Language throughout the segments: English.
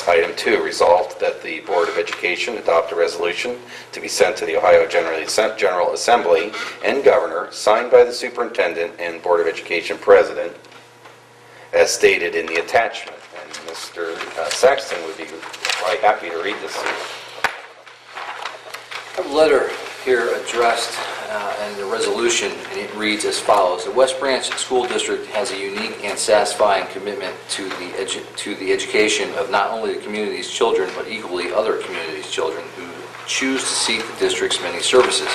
Item 2, resolved that the Board of Education adopt a resolution to be sent to the Ohio General Assembly and Governor, signed by the Superintendent and Board of Education President, as stated in the attachment. And Mr. Saxton would be quite happy to read this. I have a letter here addressed and the resolution, and it reads as follows. The West Branch School District has a unique and satisfying commitment to the education of not only the community's children, but equally other communities' children who choose to seek the district's many services.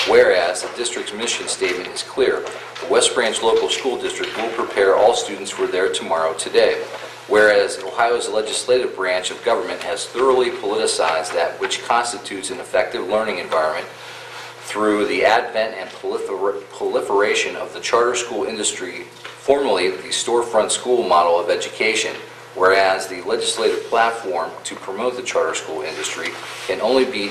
Whereas the district's mission statement is clear, the West Branch Local School District will prepare all students for their tomorrow today. Whereas Ohio's legislative branch of government has thoroughly politicized that which constitutes an effective learning environment through the advent and proliferation of the charter school industry, formerly the storefront school model of education. Whereas the legislative platform to promote the charter school industry can only be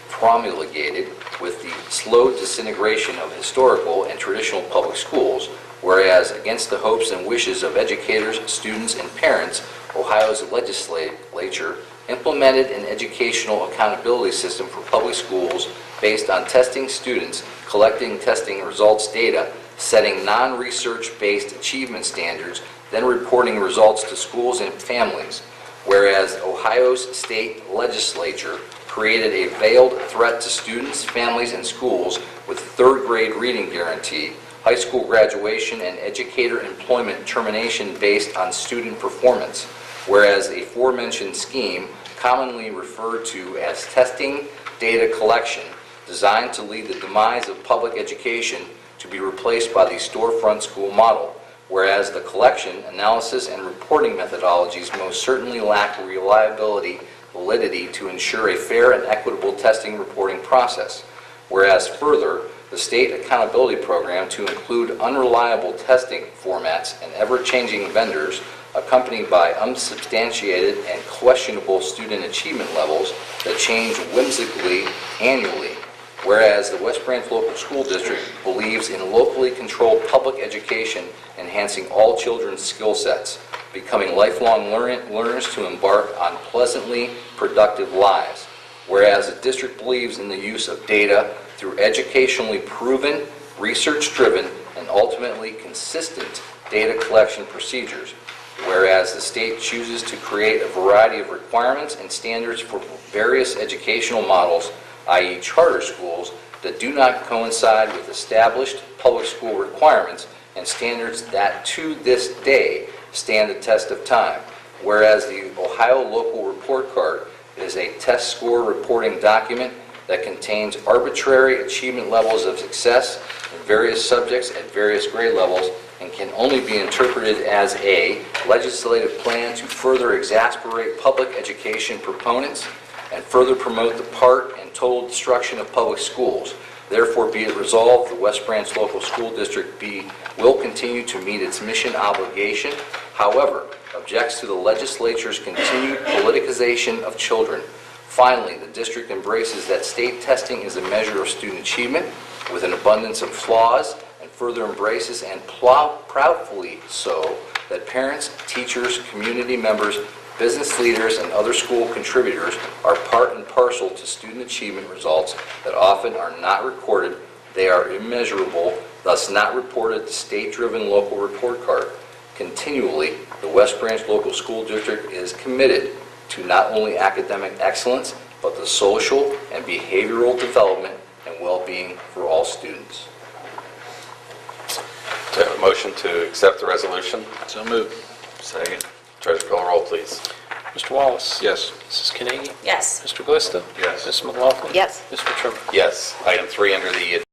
promulgated with the slow disintegration of historical and traditional public schools. Whereas, against the hopes and wishes of educators, students, and parents, Ohio's legislature implemented an educational accountability system for public schools based on testing students, collecting testing results data, setting non-research-based achievement standards, then reporting results to schools and families. Whereas Ohio's state legislature created a veiled threat to students, families, and schools with third-grade reading guarantee, high school graduation, and educator employment termination based on student performance, whereas the aforementioned scheme, commonly referred to as testing data collection, designed to lead the demise of public education, to be replaced by the storefront school model, whereas the collection, analysis, and reporting methodologies most certainly lack reliability, validity to ensure a fair and equitable testing reporting process, whereas further, the state accountability program to include unreliable testing formats and ever-changing vendors accompanied by unsubstantiated and questionable student achievement levels that change whimsically annually. Whereas the West Branch Local School District believes in locally controlled public education enhancing all children's skill sets, becoming lifelong learners to embark on pleasantly productive lives. Whereas the district believes in the use of data through educationally proven, research-driven, and ultimately consistent data collection procedures. Whereas the state chooses to create a variety of requirements and standards for various educational models, i.e. charter schools, that do not coincide with established public school requirements and standards that to this day stand the test of time. Whereas the Ohio Local Report Card is a test score reporting document that contains arbitrary achievement levels of success in various subjects at various grade levels and can only be interpreted as a legislative plan to further exasperate public education proponents and further promote the part and total destruction of public schools. Therefore, be it resolved, the West Branch Local School District will continue to meet its mission obligation, however, objects to the legislature's continued politicization of children. Finally, the district embraces that state testing is a measure of student achievement with an abundance of flaws, and further embraces, and proudly so, that parents, teachers, community members, business leaders, and other school contributors are part and parcel to student achievement results that often are not recorded. They are immeasurable, thus not reported to state-driven local report card. Continually, the West Branch Local School District is committed to not only academic excellence, but the social and behavioral development and well-being for all students. Do I have a motion to accept the resolution? So moved. Second. Treasurer call the roll, please. Mr. Wallace? Yes. Mrs. Carnegie? Yes. Mr. Glista? Yes. Ms. McLaughlin? Yes. Mr. Trimmer? Yes. Item 3 under the